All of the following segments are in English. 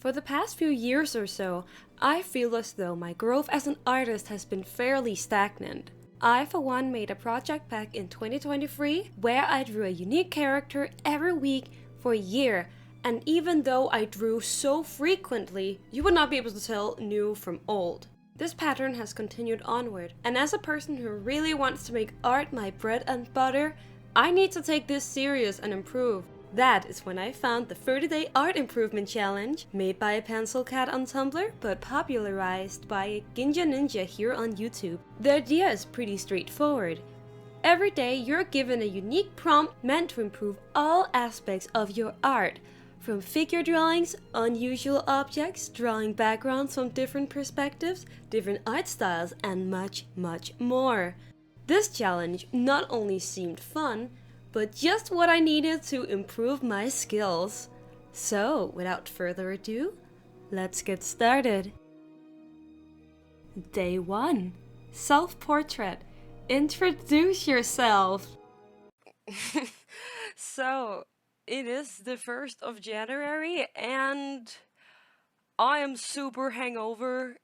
For the past few years or so, I feel as though my growth as an artist has been fairly stagnant. I, for one, made a project back in 2023 where I drew a unique character every week for a year, and even though I drew so frequently, you would not be able to tell new from old. This pattern has continued onward, and as a person who really wants to make art my bread and butter, I need to take this serious and improve. That is when I found the 30-day art improvement challenge, made by a PencilCat on Tumblr, but popularized by a Ginja Ninja here on YouTube. The idea is pretty straightforward. Every day you're given a unique prompt meant to improve all aspects of your art, from figure drawings, unusual objects, drawing backgrounds from different perspectives, different art styles, and much, much more. This challenge not only seemed fun, but just what I needed to improve my skills. So, without further ado, let's get started. Day 1. Self-portrait. Introduce yourself. So, it is the 1st of January and I am super hangover.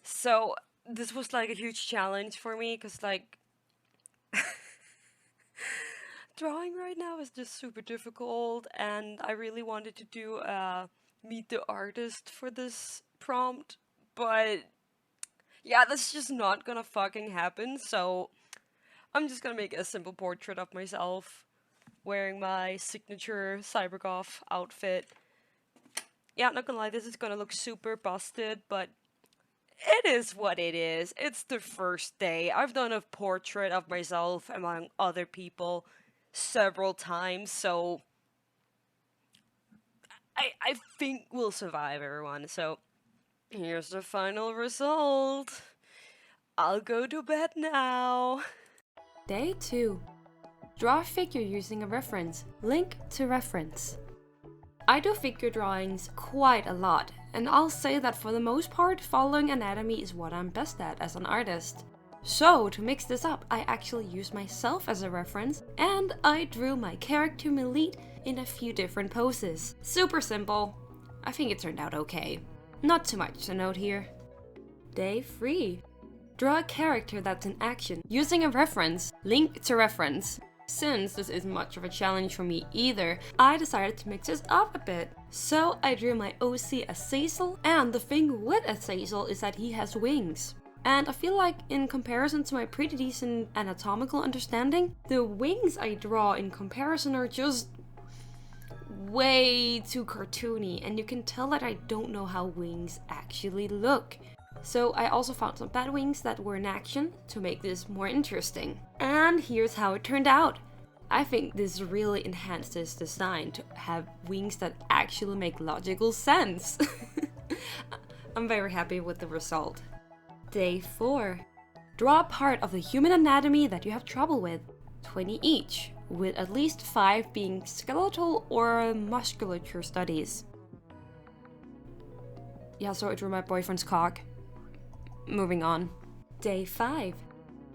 So, this was like a huge challenge for me because like drawing right now is just super difficult, and I really wanted to do meet the artist for this prompt, but yeah, that's just not gonna fucking happen, so I'm just gonna make a simple portrait of myself wearing my signature cybergoth outfit. Yeah, not gonna lie, this is gonna look super busted, but it is what it is. It's the first day. I've done a portrait of myself among other people several times, so I think we'll survive, everyone. So here's the final result. I'll go to bed now. Day 2. Draw a figure using a reference. Link to reference. I do figure drawings quite a lot, and I'll say that for the most part, following anatomy is what I'm best at as an artist. So, to mix this up, I actually used myself as a reference, and I drew my character Miitopia in a few different poses. Super simple. I think it turned out okay. Not too much to note here. Day 3. Draw a character that's in action, using a reference. Link to reference. Since this isn't much of a challenge for me either, I decided to mix this up a bit. So I drew my OC Azazel, and the thing with Azazel is that he has wings. And I feel like in comparison to my pretty decent anatomical understanding, the wings I draw in comparison are just way too cartoony, and you can tell that I don't know how wings actually look. So I also found some bat wings that were in action to make this more interesting. And here's how it turned out. I think this really enhanced this design to have wings that actually make logical sense. I'm very happy with the result. Day 4. Draw a part of the human anatomy that you have trouble with. 20 each, with at least 5 being skeletal or musculature studies. Yeah, so I drew my boyfriend's cock. Moving on. Day 5.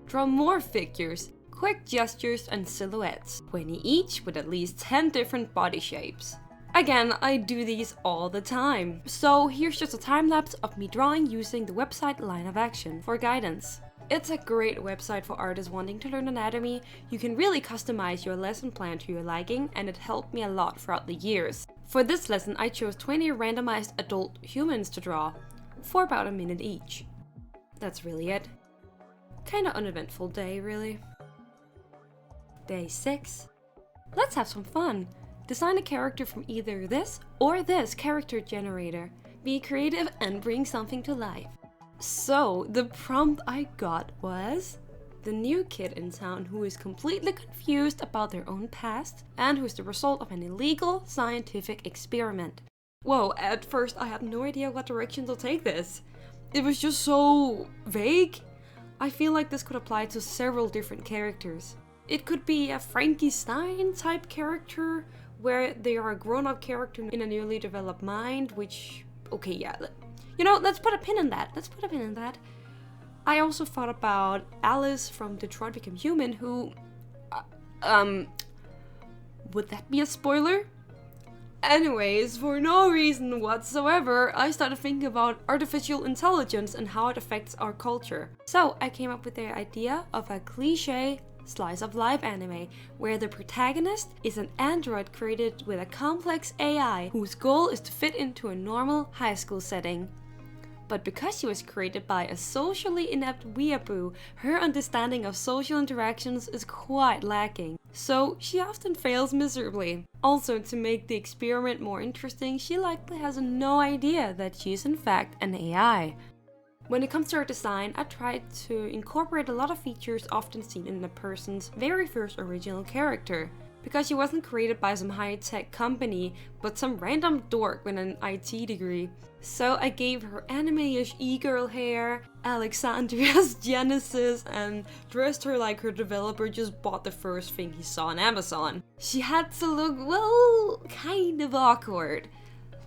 Draw more figures, quick gestures and silhouettes. 20 each with at least 10 different body shapes. Again, I do these all the time. So here's just a time lapse of me drawing using the website Line of Action for guidance. It's a great website for artists wanting to learn anatomy. You can really customize your lesson plan to your liking, and it helped me a lot throughout the years. For this lesson, I chose 20 randomized adult humans to draw, for about a minute each. That's really it. Kinda uneventful day, really. Day 6. Let's have some fun. Design a character from either this or this character generator. Be creative and bring something to life. So, the prompt I got was the new kid in town who is completely confused about their own past and who's the result of an illegal scientific experiment. Whoa, at first I had no idea what direction to take this. It was just so vague. I feel like this could apply to several different characters. It could be a Frankenstein type character, where they are a grown-up character in a newly developed mind, which, okay, yeah, you know, let's put a pin in that. I also thought about Alice from Detroit Become Human, who, would that be a spoiler? Anyways, for no reason whatsoever, I started thinking about artificial intelligence and how it affects our culture. So I came up with the idea of a cliché slice of life anime where the protagonist is an android created with a complex AI whose goal is to fit into a normal high school setting. But because she was created by a socially inept weeaboo, her understanding of social interactions is quite lacking. So she often fails miserably. Also, to make the experiment more interesting, she likely has no idea that she is in fact an AI. When it comes to her design, I tried to incorporate a lot of features often seen in a person's very first original character. Because she wasn't created by some high-tech company, but some random dork with an IT degree. So I gave her anime-ish e-girl hair, Alexandria's Genesis, and dressed her like her developer just bought the first thing he saw on Amazon. She had to look, well, kind of awkward.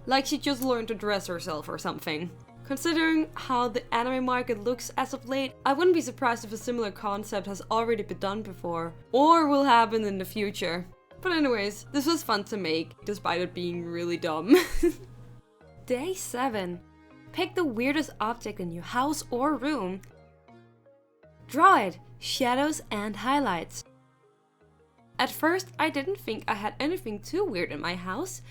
Like she just learned to dress herself or something. Considering how the anime market looks as of late, I wouldn't be surprised if a similar concept has already been done before, or will happen in the future. But anyways, this was fun to make, despite it being really dumb. Day 7. Pick the weirdest object in your house or room. Draw it, shadows and highlights. At first, I didn't think I had anything too weird in my house,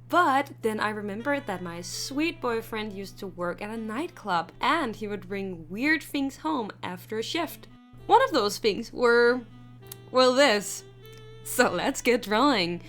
but then I remembered that my sweet boyfriend used to work at a nightclub and he would bring weird things home after a shift. One of those things were, well, this. So let's get drawing.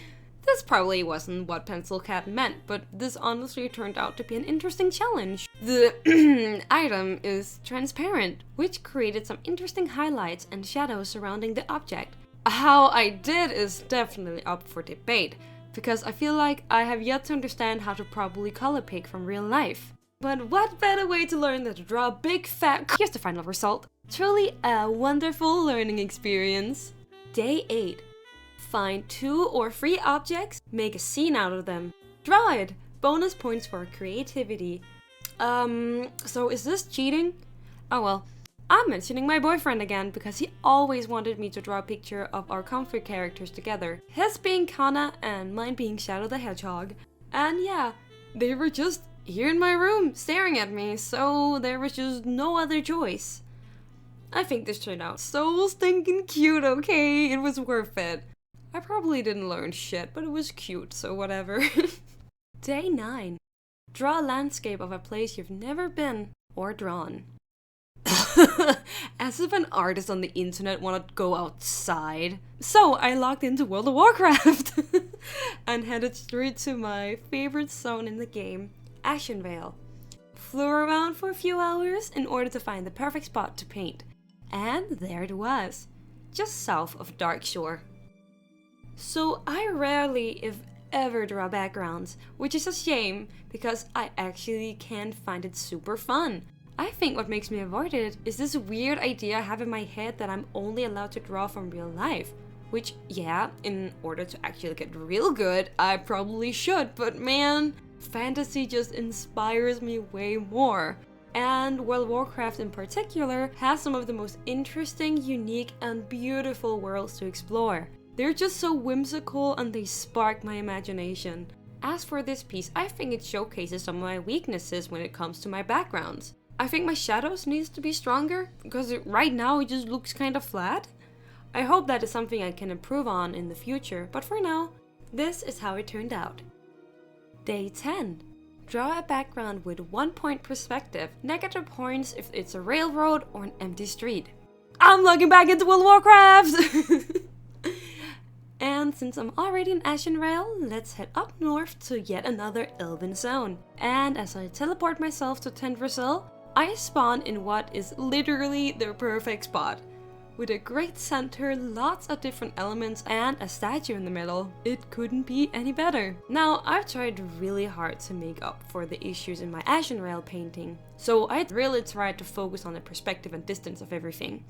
This probably wasn't what PencilCat meant, but this honestly turned out to be an interesting challenge. The item is transparent, which created some interesting highlights and shadows surrounding the object. How I did is definitely up for debate, because I feel like I have yet to understand how to properly color pick from real life. But what better way to learn than to draw a big fat... Here's the final result. Truly a wonderful learning experience. Day 8. Find 2 or 3 objects, make a scene out of them. Draw it! Bonus points for creativity. So is this cheating? Oh well. I'm mentioning my boyfriend again because he always wanted me to draw a picture of our comfort characters together. His being Kana and mine being Shadow the Hedgehog. And yeah, they were just here in my room staring at me, so there was just no other choice. I think this turned out so stinking cute, okay? It was worth it. I probably didn't learn shit, but it was cute, so whatever. Day 9. Draw a landscape of a place you've never been or drawn. As if an artist on the internet wanted to go outside. So I logged into World of Warcraft and headed straight to my favorite zone in the game, Ashenvale. Flew around for a few hours in order to find the perfect spot to paint. And there it was, just south of Darkshore. So I rarely, if ever, draw backgrounds, which is a shame because I actually can find it super fun. I think what makes me avoid it is this weird idea I have in my head that I'm only allowed to draw from real life. Which, yeah, in order to actually get real good, I probably should, but man, fantasy just inspires me way more. And World of Warcraft in particular has some of the most interesting, unique, and beautiful worlds to explore. They're just so whimsical and they spark my imagination. As for this piece, I think it showcases some of my weaknesses when it comes to my backgrounds. I think my shadows needs to be stronger, because right now it just looks kind of flat. I hope that is something I can improve on in the future, but for now, this is how it turned out. Day 10. Draw a background with 1 point perspective, negative points if it's a railroad or an empty street. I'm logging back into World of Warcraft! And since I'm already in Ashenvale, let's head up north to yet another Elven zone. And as I teleport myself to Tendrasil, I spawn in what is literally the perfect spot. With a great center, lots of different elements, and a statue in the middle. It couldn't be any better. Now, I've tried really hard to make up for the issues in my Ashenvale painting. So I really tried to focus on the perspective and distance of everything.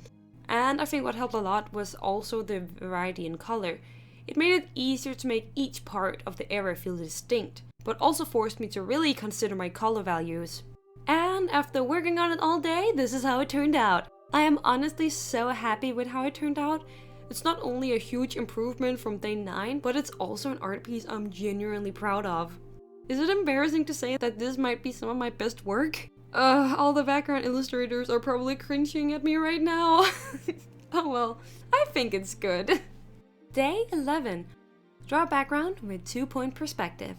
And I think what helped a lot was also the variety in color. It made it easier to make each part of the area feel distinct, but also forced me to really consider my color values. And after working on it all day, this is how it turned out. I am honestly so happy with how it turned out. It's not only a huge improvement from day 9, but it's also an art piece I'm genuinely proud of. Is it embarrassing to say that this might be some of my best work? All the background illustrators are probably cringing at me right now. Oh well, I think it's good. Day 11. Draw a background with 2-point perspective.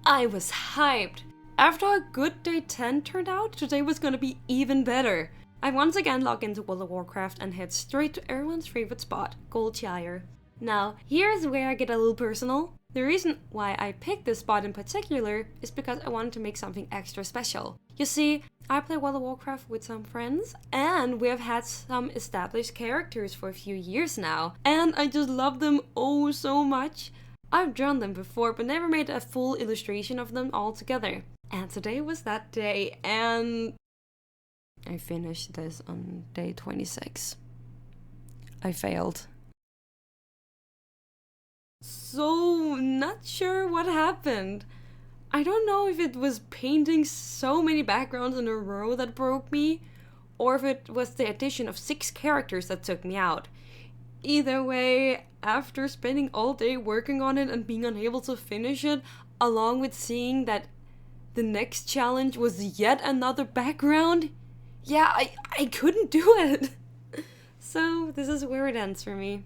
I was hyped. After how good day 10 turned out, today was gonna be even better. I once again log into World of Warcraft and head straight to everyone's favorite spot, Goldshire. Now, here's where I get a little personal. The reason why I picked this spot in particular is because I wanted to make something extra special. You see, I play World of Warcraft with some friends, and we have had some established characters for a few years now, and I just love them oh so much. I've drawn them before, but never made a full illustration of them all together. And today was that day, and I finished this on day 26. I failed. So, not sure what happened. I don't know if it was painting so many backgrounds in a row that broke me, or if it was the addition of 6 characters that took me out. Either way, after spending all day working on it and being unable to finish it, along with seeing that the next challenge was yet another background, yeah, I couldn't do it. So, this is where it ends for me.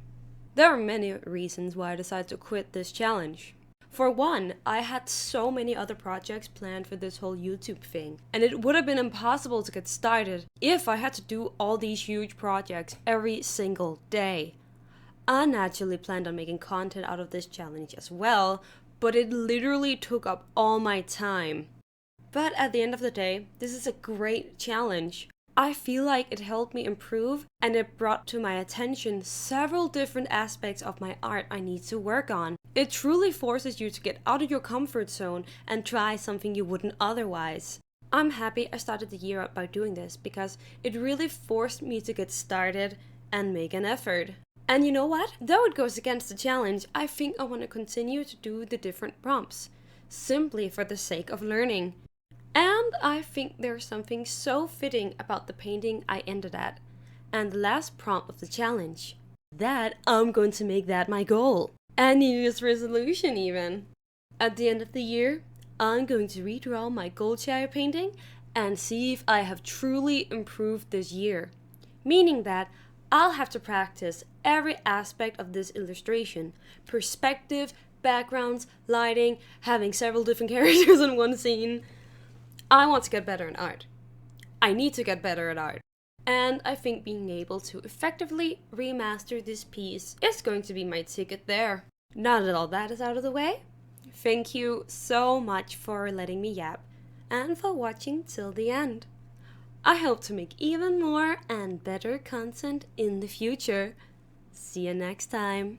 There are many reasons why I decided to quit this challenge. For one, I had so many other projects planned for this whole YouTube thing, and it would have been impossible to get started if I had to do all these huge projects every single day. I naturally planned on making content out of this challenge as well, but it literally took up all my time. But at the end of the day, this is a great challenge. I feel like it helped me improve, and it brought to my attention several different aspects of my art I need to work on. It truly forces you to get out of your comfort zone and try something you wouldn't otherwise. I'm happy I started the year out by doing this because it really forced me to get started and make an effort. And you know what? Though it goes against the challenge, I think I want to continue to do the different prompts, simply for the sake of learning. And I think there's something so fitting about the painting I ended at, and the last prompt of the challenge, that I'm going to make that my goal. A New Year's resolution even. At the end of the year, I'm going to redraw my Goldshire painting and see if I have truly improved this year. Meaning that I'll have to practice every aspect of this illustration. Perspective, backgrounds, lighting, having several different characters in one scene. I want to get better in art. I need to get better at art. And I think being able to effectively remaster this piece is going to be my ticket there. Now that all that is out of the way, thank you so much for letting me yap and for watching till the end. I hope to make even more and better content in the future. See you next time.